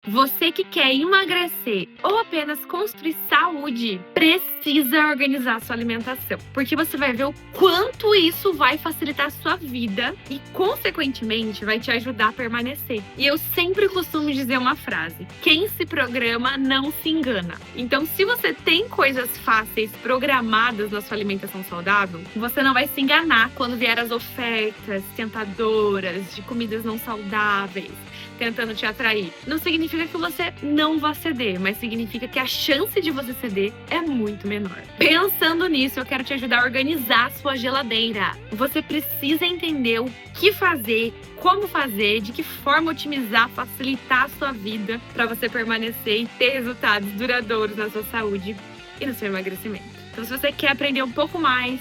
Você que quer emagrecer ou apenas construir saúde, precisa organizar sua alimentação, porque você vai ver o quanto isso vai facilitar a sua vida e, consequentemente, vai te ajudar a permanecer. E eu sempre costumo dizer uma frase: quem se programa não se engana. Então, se você tem coisas fáceis programadas na sua alimentação saudável, você não vai se enganar quando vier as ofertas tentadoras de comidas não saudáveis tentando te atrair. Não significa que você não vá ceder, mas significa que a chance de você ceder é muito menor. Pensando nisso, eu quero te ajudar a organizar a sua geladeira. Você precisa entender o que fazer, como fazer, de que forma otimizar, facilitar a sua vida para você permanecer e ter resultados duradouros na sua saúde e no seu emagrecimento. Então, se você quer aprender um pouco mais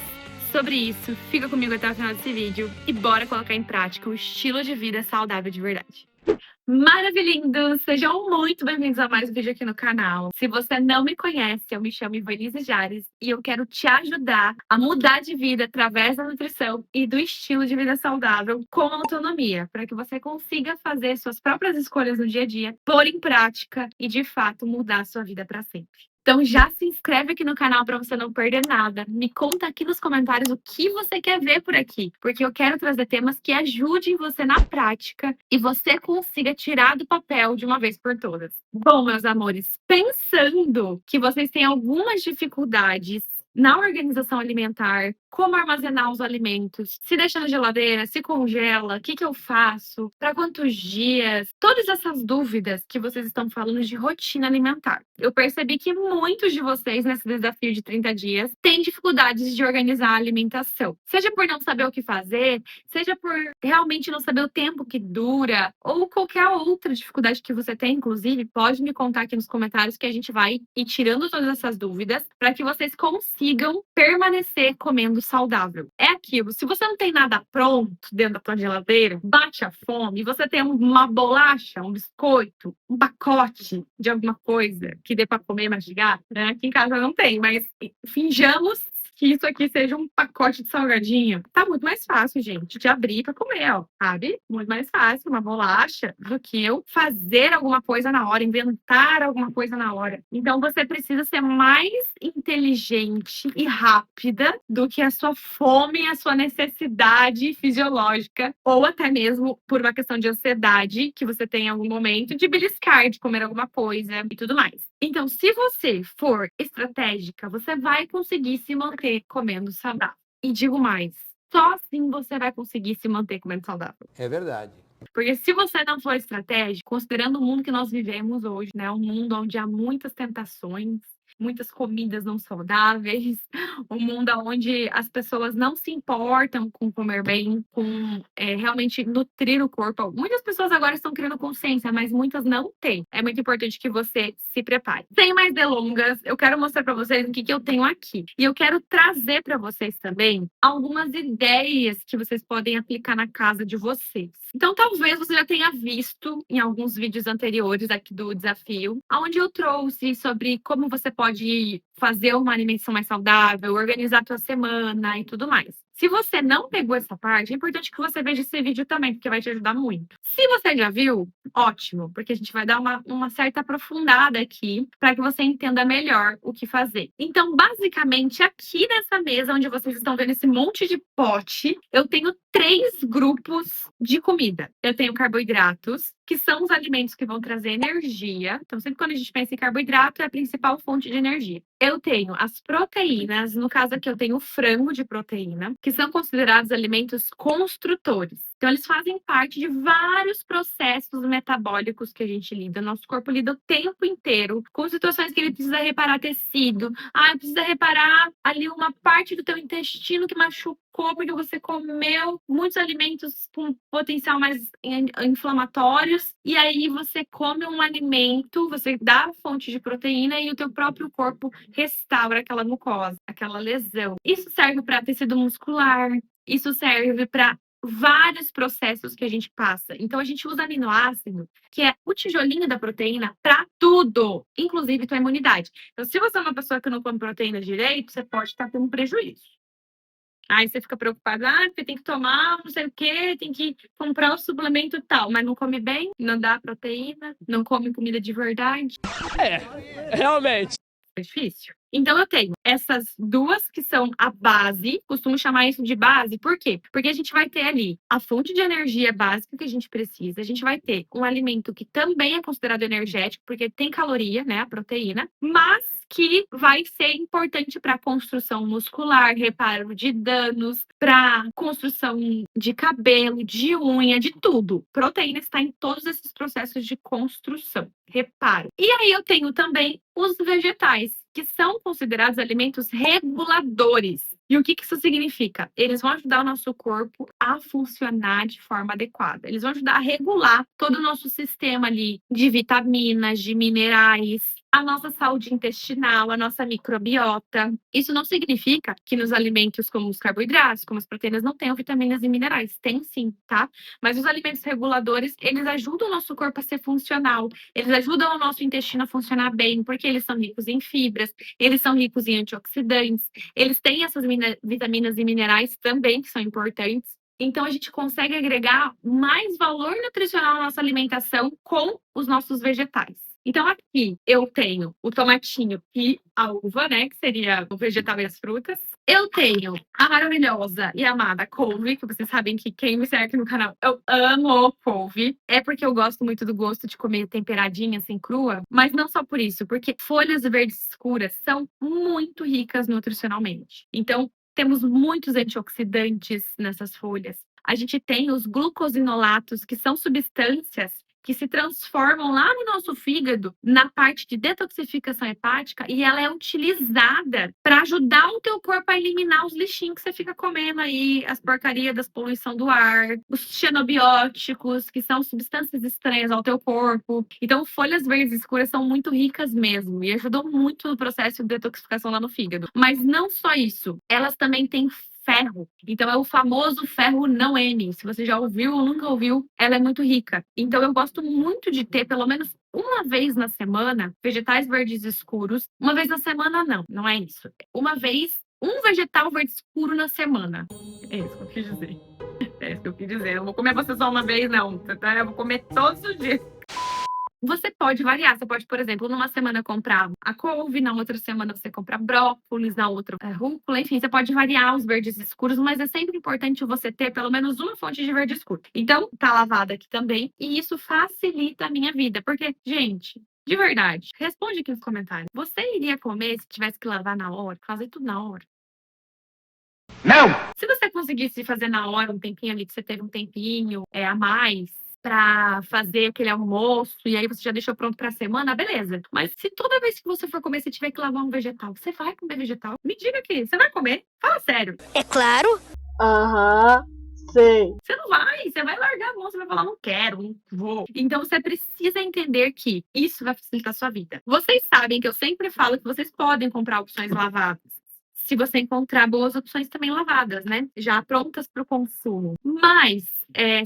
sobre isso, fica comigo até o final desse vídeo e bora colocar em prática um estilo de vida saudável de verdade. Maravilhindos! Sejam muito bem-vindos a mais um vídeo aqui no canal. Se você não me conhece, eu me chamo Ivanise Jares e eu quero te ajudar a mudar de vida através da nutrição e do estilo de vida saudável com autonomia, para que você consiga fazer suas próprias escolhas no dia a dia, pôr em prática e, de fato, mudar a sua vida para sempre. Então já se inscreve aqui no canal para você não perder nada. Me conta aqui nos comentários o que você quer ver por aqui, porque eu quero trazer temas que ajudem você na prática e você consiga tirar do papel de uma vez por todas. Bom, meus amores, pensando que vocês têm algumas dificuldades na organização alimentar, como armazenar os alimentos, se deixa na geladeira, se congela, o que eu faço, para quantos dias, todas essas dúvidas que vocês estão falando de rotina alimentar. Eu percebi que muitos de vocês, nesse desafio de 30 dias, têm dificuldades de organizar a alimentação. Seja por não saber o que fazer, seja por realmente não saber o tempo que dura, ou qualquer outra dificuldade que você tem, inclusive, pode me contar aqui nos comentários que a gente vai ir tirando todas essas dúvidas para que vocês consigam permanecer comendo saudável. É aquilo, se você não tem nada pronto dentro da tua geladeira, bate a fome, você tem uma bolacha, um biscoito, um pacote de alguma coisa que dê para comer e mastigar, né? Aqui em casa não tem, mas finjamos que isso aqui seja um pacote de salgadinho. Tá muito mais fácil, gente, de abrir para comer, ó, sabe? Muito mais fácil uma bolacha do que eu fazer alguma coisa na hora, inventar alguma coisa na hora. Então você precisa ser mais inteligente e rápida do que a sua fome, a sua necessidade fisiológica, ou até mesmo por uma questão de ansiedade que você tem em algum momento, de beliscar, de comer alguma coisa e tudo mais. Então, se você for estratégica, você vai conseguir se manter comendo saudável. E digo mais, só assim você vai conseguir se manter comendo saudável. É verdade. Porque se você não for estratégico, considerando o mundo que nós vivemos hoje, né, um mundo onde há muitas tentações, muitas comidas não saudáveis, um mundo onde as pessoas não se importam com comer bem, com realmente nutrir o corpo. Muitas pessoas agora estão criando consciência, mas muitas não têm. É muito importante que você se prepare. Sem mais delongas, eu quero mostrar para vocês o que eu tenho aqui. E eu quero trazer para vocês também algumas ideias que vocês podem aplicar na casa de vocês. Então, talvez você já tenha visto em alguns vídeos anteriores aqui do desafio, onde eu trouxe sobre como você pode fazer uma alimentação mais saudável, organizar a tua semana e tudo mais. Se você não pegou essa parte, é importante que você veja esse vídeo também, porque vai te ajudar muito. Se você já viu, ótimo, porque a gente vai dar uma certa aprofundada aqui para que você entenda melhor o que fazer. Então, basicamente, aqui nessa mesa onde vocês estão vendo esse monte de pote, eu tenho 3 grupos de comida. Eu tenho carboidratos, que são os alimentos que vão trazer energia. Então, sempre quando a gente pensa em carboidrato, é a principal fonte de energia. Eu tenho as proteínas, no caso aqui eu tenho o frango de proteína, que são considerados alimentos construtores. Então, eles fazem parte de vários processos metabólicos que a gente lida. Nosso corpo lida o tempo inteiro com situações que ele precisa reparar tecido. Precisa reparar ali uma parte do teu intestino que machucou porque você comeu muitos alimentos com potencial mais inflamatórios. E aí você come um alimento, você dá a fonte de proteína e o teu próprio corpo restaura aquela mucosa, aquela lesão. Isso serve para tecido muscular, isso serve para vários processos que a gente passa. Então, a gente usa aminoácido, que é o tijolinho da proteína, para tudo, inclusive tua imunidade. Então, se você é uma pessoa que não come proteína direito, você pode estar tendo um prejuízo. Aí você fica preocupado, porque tem que tomar não sei o quê, tem que comprar o suplemento tal, mas não come bem, não dá proteína, não come comida de verdade. Realmente. É difícil. Então eu tenho essas duas que são a base, costumo chamar isso de base, por quê? Porque a gente vai ter ali a fonte de energia básica que a gente precisa, a gente vai ter um alimento que também é considerado energético, porque tem caloria, né, a proteína, mas que vai ser importante para construção muscular, reparo de danos, para construção de cabelo, de unha, de tudo. Proteína está em todos esses processos de construção, reparo. E aí eu tenho também os vegetais, que são considerados alimentos reguladores. E o que isso significa? Eles vão ajudar o nosso corpo a funcionar de forma adequada. Eles vão ajudar a regular todo o nosso sistema ali de vitaminas, de minerais, a nossa saúde intestinal, a nossa microbiota. Isso não significa que nos alimentos como os carboidratos, como as proteínas, não tenham vitaminas e minerais. Tem sim, tá? Mas os alimentos reguladores, eles ajudam o nosso corpo a ser funcional. Eles ajudam o nosso intestino a funcionar bem, porque eles são ricos em fibras, eles são ricos em antioxidantes, eles têm essas vitaminas e minerais também que são importantes. Então, a gente consegue agregar mais valor nutricional na nossa alimentação com os nossos vegetais. Então, aqui eu tenho o tomatinho e a uva, né? Que seria o vegetal e as frutas. Eu tenho a maravilhosa e amada couve, que vocês sabem que quem me segue aqui no canal, eu amo couve. É porque eu gosto muito do gosto de comer temperadinha, assim, crua. Mas não só por isso, porque folhas verdes escuras são muito ricas nutricionalmente. Então, temos muitos antioxidantes nessas folhas. A gente tem os glucosinolatos, que são substâncias que se transformam lá no nosso fígado, na parte de detoxificação hepática, e ela é utilizada para ajudar o teu corpo a eliminar os lixinhos que você fica comendo aí, as porcarias das poluição do ar, os xenobióticos, que são substâncias estranhas ao teu corpo. Então, folhas verdes escuras são muito ricas mesmo e ajudam muito no processo de detoxificação lá no fígado. Mas não só isso, elas também têm ferro. Então, é o famoso ferro não M. Se você já ouviu ou nunca ouviu, ela é muito rica. Então, eu gosto muito de ter, pelo menos uma vez na semana, vegetais verdes escuros. Uma vez na semana, não, não é isso. Uma vez, um vegetal verde escuro na semana. É isso que eu quis dizer. É isso que eu quis dizer. Eu não vou comer você só uma vez, não. Tá? Eu vou comer todos os dias. Você pode variar. Você pode, por exemplo, numa semana comprar a couve, na outra semana você compra brócolis, na outra rúcula. Enfim, você pode variar os verdes escuros, mas é sempre importante você ter pelo menos uma fonte de verde escuro. Então, tá lavada aqui também. E isso facilita a minha vida. Porque, gente, de verdade, responde aqui nos comentários. Você iria comer se tivesse que lavar na hora? Fazer tudo na hora? Não! Se você conseguisse fazer na hora, um tempinho ali, que você teve um tempinho a mais para fazer aquele almoço, e aí você já deixou pronto para a semana, beleza. Mas se toda vez que você for comer, você tiver que lavar um vegetal, você vai comer vegetal? Me diga aqui, você vai comer? Fala sério. É claro. Aham, sei. Você não vai, você vai largar a mão, você vai falar, não quero, não vou. Então você precisa entender que isso vai facilitar a sua vida. Vocês sabem que eu sempre falo que vocês podem comprar opções lavadas, se você encontrar boas opções também lavadas, né? Já prontas para o consumo. Mas,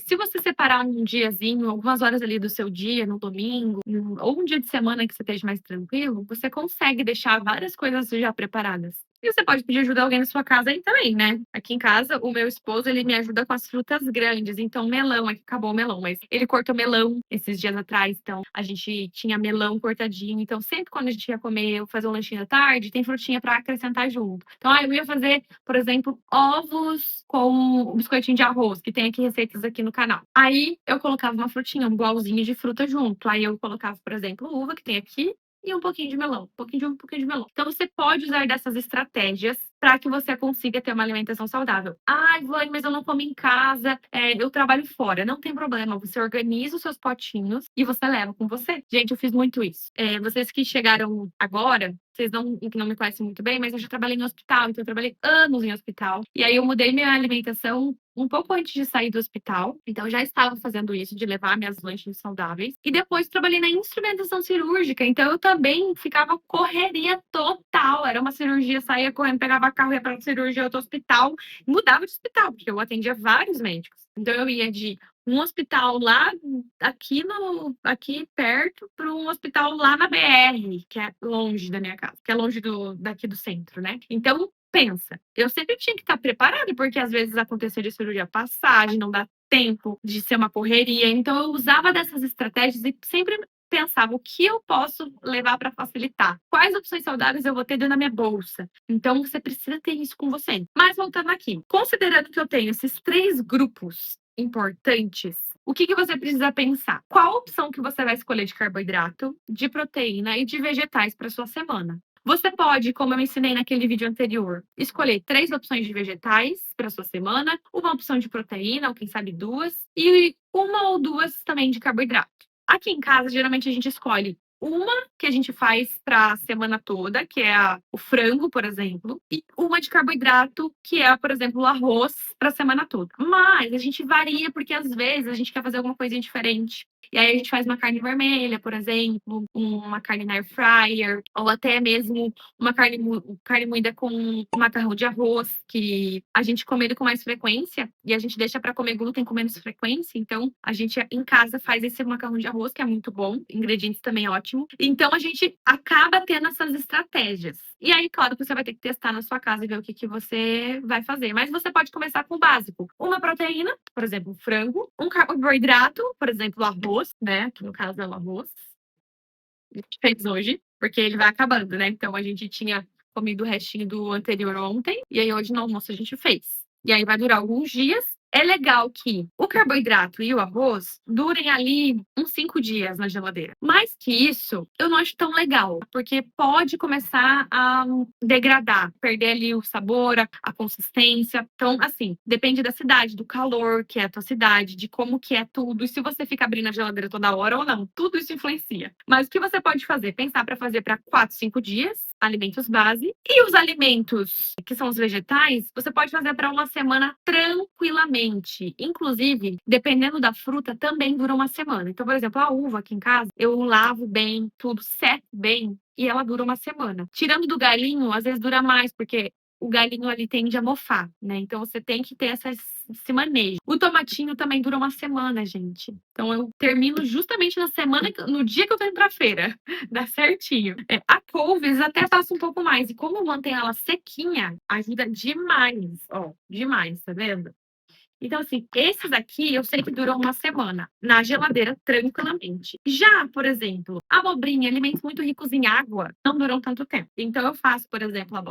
se você separar um diazinho, algumas horas ali do seu dia, no domingo, ou um dia de semana que você esteja mais tranquilo, você consegue deixar várias coisas já preparadas. E você pode pedir ajuda a alguém na sua casa aí também, né? Aqui em casa, o meu esposo, ele me ajuda com as frutas grandes. Então, melão, aqui acabou o melão, mas ele cortou melão esses dias atrás. Então, a gente tinha melão cortadinho. Então, sempre quando a gente ia comer, eu fazer um lanchinho à tarde, tem frutinha para acrescentar junto. Então, eu ia fazer, por exemplo, ovos com biscoitinho de arroz, que tem aqui receitas aqui no canal. Aí, eu colocava uma frutinha, um bolzinho de fruta junto. Aí, eu colocava, por exemplo, uva, que tem aqui, e um pouquinho de melão, um pouquinho de uva, um pouquinho de melão. Então, você pode usar dessas estratégias para que você consiga ter uma alimentação saudável. Ai, Vânia, mas eu não como em casa, eu trabalho fora. Não tem problema, você organiza os seus potinhos e você leva com você. Gente, eu fiz muito isso. Vocês que chegaram agora, vocês não me conhecem muito bem, mas eu já trabalhei no hospital, então eu trabalhei anos em hospital. E aí eu mudei minha alimentação um pouco antes de sair do hospital. Então eu já estava fazendo isso, de levar minhas lanches saudáveis. E depois trabalhei na instrumentação cirúrgica. Então eu também ficava correria total. Era uma cirurgia, saía correndo, pegava carro, ia para cirurgia, outro hospital. Mudava de hospital, porque eu atendia vários médicos. Então eu ia de um hospital lá aqui perto para um hospital lá na BR, que é longe da minha casa, que é longe daqui do centro, né? Então pensa, eu sempre tinha que estar preparada, porque às vezes acontecia de cirurgia passagem, não dá tempo de ser uma correria. Então eu usava dessas estratégias e sempre pensava o que eu posso levar para facilitar. Quais opções saudáveis eu vou ter dentro da minha bolsa? Então você precisa ter isso com você. Mas voltando aqui, considerando que eu tenho esses 3 grupos importantes, o que você precisa pensar? Qual opção que você vai escolher de carboidrato, de proteína e de vegetais para sua semana? Você pode, como eu ensinei naquele vídeo anterior, escolher 3 opções de vegetais para sua semana, uma opção de proteína, ou quem sabe 2, e 1 ou 2 também de carboidrato. Aqui em casa, geralmente a gente escolhe uma que a gente faz para a semana toda, que é o frango, por exemplo, e uma de carboidrato, que é, por exemplo, o arroz para a semana toda. Mas a gente varia porque às vezes a gente quer fazer alguma coisinha diferente. E aí a gente faz uma carne vermelha, por exemplo, uma carne na air fryer, ou até mesmo uma carne moída com macarrão de arroz, que a gente come ele com mais frequência e a gente deixa para comer glúten com menos frequência. Então, a gente em casa faz esse macarrão de arroz, que é muito bom, ingredientes também ótimo. Então, a gente acaba tendo essas estratégias. E aí, claro, que você vai ter que testar na sua casa e ver o que você vai fazer. Mas você pode começar com o básico. Uma proteína, por exemplo, frango. Um carboidrato, por exemplo, arroz, né? Que no caso é o arroz. A gente fez hoje, porque ele vai acabando, né? Então, a gente tinha comido o restinho do anterior ontem. E aí, hoje no almoço, a gente fez. E aí, vai durar alguns dias. É legal que o carboidrato e o arroz durem ali uns 5 dias na geladeira. Mais que isso, eu não acho tão legal, porque pode começar a degradar, perder ali o sabor, a consistência. Então, assim, depende da cidade, do calor que é a tua cidade, de como que é tudo, e se você fica abrindo a geladeira toda hora ou não. Tudo isso influencia. Mas o que você pode fazer? Pensar para fazer para 4, 5 dias, alimentos base, e os alimentos, que são os vegetais, você pode fazer para uma semana tranquilamente. Inclusive, dependendo da fruta, também dura uma semana. Então, por exemplo, a uva aqui em casa, eu lavo bem, tudo seco bem, e ela dura uma semana. Tirando do galinho, às vezes dura mais, porque o galinho ali tende a mofar, né? Então você tem que ter esse manejo. O tomatinho também dura uma semana, gente. Então eu termino justamente na semana, no dia que eu tô indo pra feira. Dá certinho. A couves até passa um pouco mais. E como eu mantenho ela sequinha, ajuda demais. Ó, demais, tá vendo? Então, assim, esses aqui eu sei que duram uma semana na geladeira tranquilamente. Já, por exemplo, abobrinha, alimentos muito ricos em água, não duram tanto tempo. Então, eu faço, por exemplo, a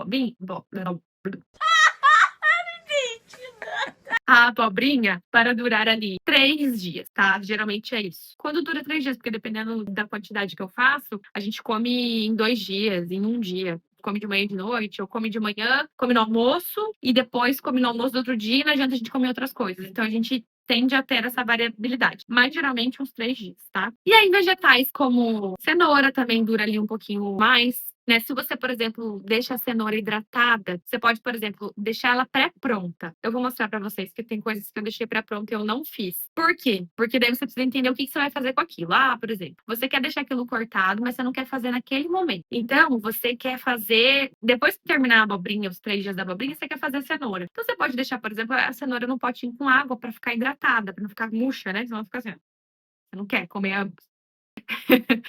abobrinha para durar ali 3 dias, tá? Geralmente é isso. Quando dura 3 dias, porque dependendo da quantidade que eu faço, a gente come em 2 dias, em 1 dia. Come de manhã e de noite, ou come de manhã, come no almoço, e depois come no almoço do outro dia, e na janta a gente come outras coisas. Então a gente tende a ter essa variabilidade. Mas geralmente uns 3 dias, tá? E aí, vegetais como cenoura também dura ali um pouquinho mais. Né? Se você, por exemplo, deixa a cenoura hidratada, você pode, por exemplo, deixar ela pré-pronta. Eu vou mostrar para vocês que tem coisas que eu deixei pré-pronta e eu não fiz. Por quê? Porque daí você precisa entender o que você vai fazer com aquilo. Ah, por exemplo, você quer deixar aquilo cortado, mas você não quer fazer naquele momento. Então, você quer fazer, depois que terminar a abobrinha, os 3 dias da abobrinha, você quer fazer a cenoura. Então, você pode deixar, por exemplo, a cenoura num potinho com água para ficar hidratada, para não ficar murcha, né? Senão fica assim, ó. Você não quer comer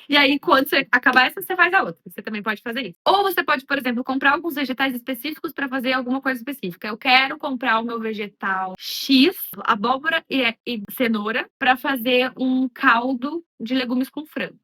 e aí, quando você acabar essa, você faz a outra. Você também pode fazer isso. Ou você pode, por exemplo, comprar alguns vegetais específicos para fazer alguma coisa específica. Eu quero comprar o meu vegetal X, abóbora e cenoura, para fazer um caldo de legumes com frango.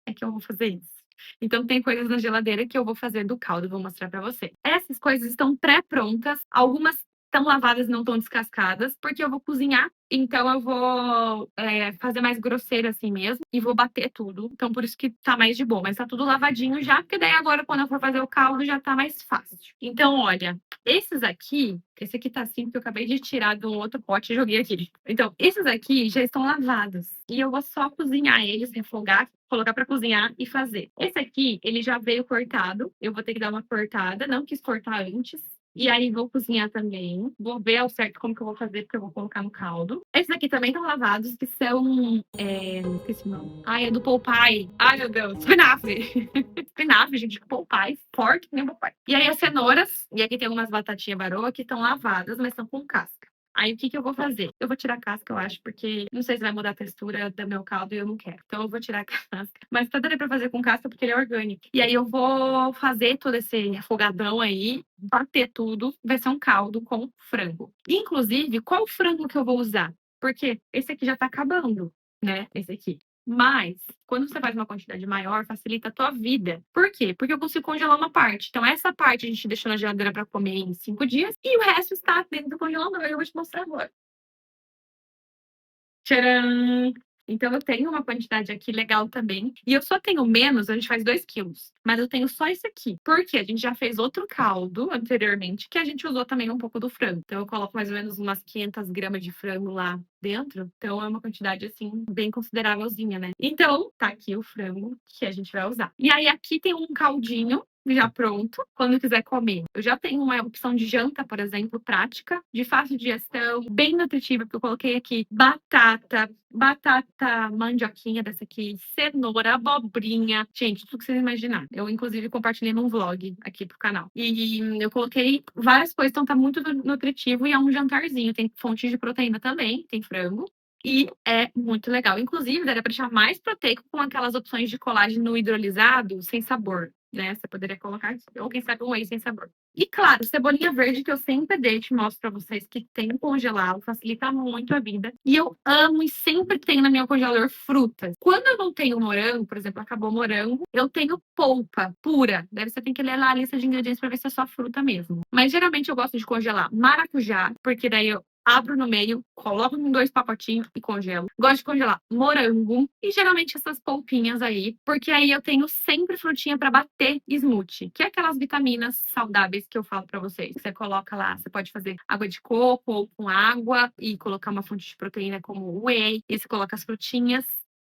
É que eu vou fazer isso. Então, tem coisas na geladeira que eu vou fazer do caldo, vou mostrar para você. Essas coisas estão pré-prontas. Algumas estão lavadas, não estão descascadas, porque eu vou cozinhar. Então, eu vou fazer mais grosseiro assim mesmo e vou bater tudo. Então, por isso que tá mais de boa. Mas tá tudo lavadinho já, porque daí agora, quando eu for fazer o caldo, já tá mais fácil. Então, olha, esses aqui, esse aqui tá assim, porque eu acabei de tirar de um outro pote e joguei aqui. Então, esses aqui já estão lavados. E eu vou só cozinhar eles, refogar, colocar para cozinhar e fazer. Esse aqui, ele já veio cortado. Eu vou ter que dar uma cortada, não quis cortar antes. E aí vou cozinhar também. Vou ver ao certo como que eu vou fazer, porque eu vou colocar no caldo. Esses aqui também estão lavados, que são... esqueci o nome. Ai, é do Popeye. Ai, meu Deus. Espinafre. Espinafre, gente, Popeye. Forte que nem Popeye. E aí as cenouras. E aqui tem umas batatinhas baroa que estão lavadas, mas estão com casca. Aí, o que que eu vou fazer? Eu vou tirar a casca, eu acho, porque não sei se vai mudar a textura do meu caldo e eu não quero. Então, eu vou tirar a casca. Mas tá dando pra fazer com casca porque ele é orgânico. E aí, eu vou fazer todo esse refogadão aí, bater tudo. Vai ser um caldo com frango. Inclusive, qual frango que eu vou usar? Porque esse aqui já tá acabando, né? Esse aqui. Mas, quando você faz uma quantidade maior, facilita a tua vida. Por quê? Porque eu consigo congelar uma parte. Então, essa parte a gente deixou na geladeira para comer em 5 dias e o resto está dentro do congelador. Eu vou te mostrar agora. Tcharam! Então, eu tenho uma quantidade aqui legal também. E eu só tenho menos, a gente faz 2 quilos. Mas eu tenho só esse aqui. Porque a gente já fez outro caldo anteriormente, que a gente usou também um pouco do frango. Então, eu coloco mais ou menos umas 500 gramas de frango lá dentro. Então, é uma quantidade, assim, bem considerávelzinha, né? Então, tá aqui o frango que a gente vai usar. E aí, aqui tem um caldinho já pronto, quando quiser comer. Eu já tenho uma opção de janta, por exemplo, prática, de fácil digestão, bem nutritiva, porque eu coloquei aqui batata mandioquinha dessa aqui, cenoura, abobrinha, gente, tudo que vocês imaginar. Eu, inclusive, compartilhei num vlog aqui pro canal. E eu coloquei várias coisas, então tá muito nutritivo e é um jantarzinho. Tem fonte de proteína também, tem frango. E é muito legal. Inclusive, daria para deixar mais proteico com aquelas opções de colágeno hidrolisado sem sabor, né? Você poderia colocar, ou quem sabe um whey sem sabor. E claro, cebolinha verde que eu sempre deixo, mostro para vocês que tem congelado, facilita muito a vida. E eu amo e sempre tenho no meu congelador frutas. Quando eu não tenho morango, por exemplo, acabou o morango, eu tenho polpa pura. Daí você tem que ler lá a lista de ingredientes para ver se é só fruta mesmo. Mas geralmente eu gosto de congelar maracujá, porque daí eu abro no meio, coloco em 2 pacotinhos e congelo. Gosto de congelar morango e geralmente essas polpinhas aí, porque aí eu tenho sempre frutinha para bater smoothie, que é aquelas vitaminas saudáveis que eu falo para vocês. Você coloca lá, você pode fazer água de coco ou com água e colocar uma fonte de proteína como whey, e você coloca as frutinhas,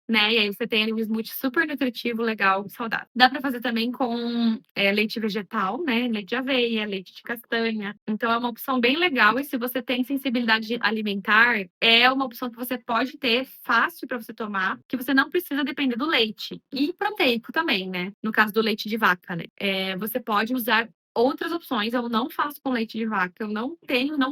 né? E aí você tem ali um smoothie super nutritivo, legal, saudável. Dá para fazer também com leite vegetal, né? Leite de aveia, leite de castanha. Então é uma opção bem legal. E se você tem sensibilidade alimentar, é uma opção que você pode ter fácil para você tomar, que você não precisa depender do leite. E proteico também, né? No caso do leite de vaca, né? Você pode usar outras opções. Eu não faço com leite de vaca. Eu não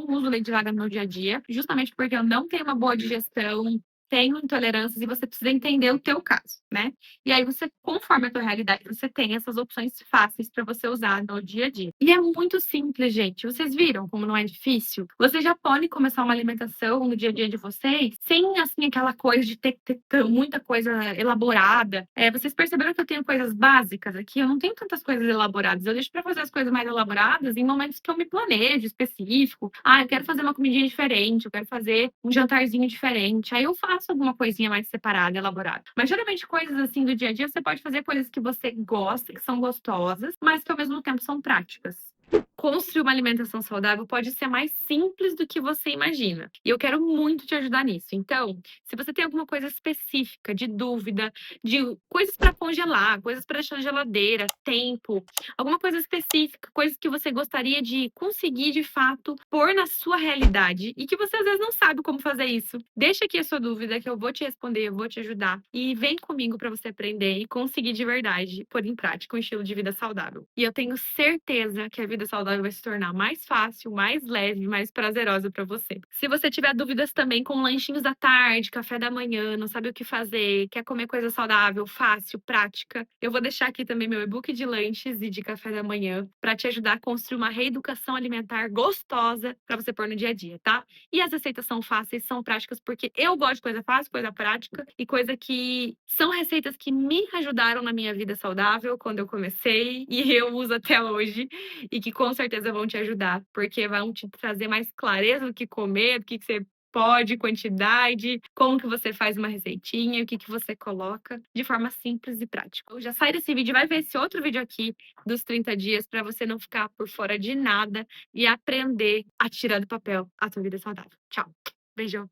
uso leite de vaca no meu dia a dia, justamente porque eu não tenho uma boa digestão, tenho intolerâncias e você precisa entender o teu caso, né? E aí você, conforme a tua realidade, você tem essas opções fáceis para você usar no dia a dia. E é muito simples, gente. Vocês viram como não é difícil? Vocês já podem começar uma alimentação no dia a dia de vocês sem, assim, aquela coisa de ter muita coisa elaborada. Vocês perceberam que eu tenho coisas básicas aqui? Eu não tenho tantas coisas elaboradas. Eu deixo para fazer as coisas mais elaboradas em momentos que eu me planejo, específico. Ah, eu quero fazer uma comidinha diferente, eu quero fazer um jantarzinho diferente. Aí eu faço alguma coisinha mais separada, elaborada. Mas geralmente coisas assim do dia a dia, você pode fazer coisas que você gosta, que são gostosas, mas que ao mesmo tempo são práticas. Construir uma alimentação saudável pode ser mais simples do que você imagina. E eu quero muito te ajudar nisso. Então, se você tem alguma coisa específica, de dúvida, de coisas para congelar, coisas para deixar na geladeira, tempo, alguma coisa específica, coisas que você gostaria de conseguir de fato pôr na sua realidade e que você às vezes não sabe como fazer isso, deixa aqui a sua dúvida que eu vou te responder, eu vou te ajudar e vem comigo para você aprender e conseguir de verdade pôr em prática um estilo de vida saudável. E eu tenho certeza que a vida saudável vai se tornar mais fácil, mais leve, mais prazerosa para você. Se você tiver dúvidas também com lanchinhos da tarde, café da manhã, não sabe o que fazer, quer comer coisa saudável, fácil, prática, eu vou deixar aqui também meu e-book de lanches e de café da manhã para te ajudar a construir uma reeducação alimentar gostosa para você pôr no dia a dia, tá? E as receitas são fáceis, são práticas, porque eu gosto de coisa fácil, coisa prática e coisa que são receitas que me ajudaram na minha vida saudável quando eu comecei e eu uso até hoje e que com certeza vão te ajudar, porque vão te trazer mais clareza do que comer, do que você pode, quantidade, como que você faz uma receitinha, o que que você coloca, de forma simples e prática. Já sai desse vídeo, vai ver esse outro vídeo aqui dos 30 dias para você não ficar por fora de nada e aprender a tirar do papel a tua vida saudável. Tchau. Beijão.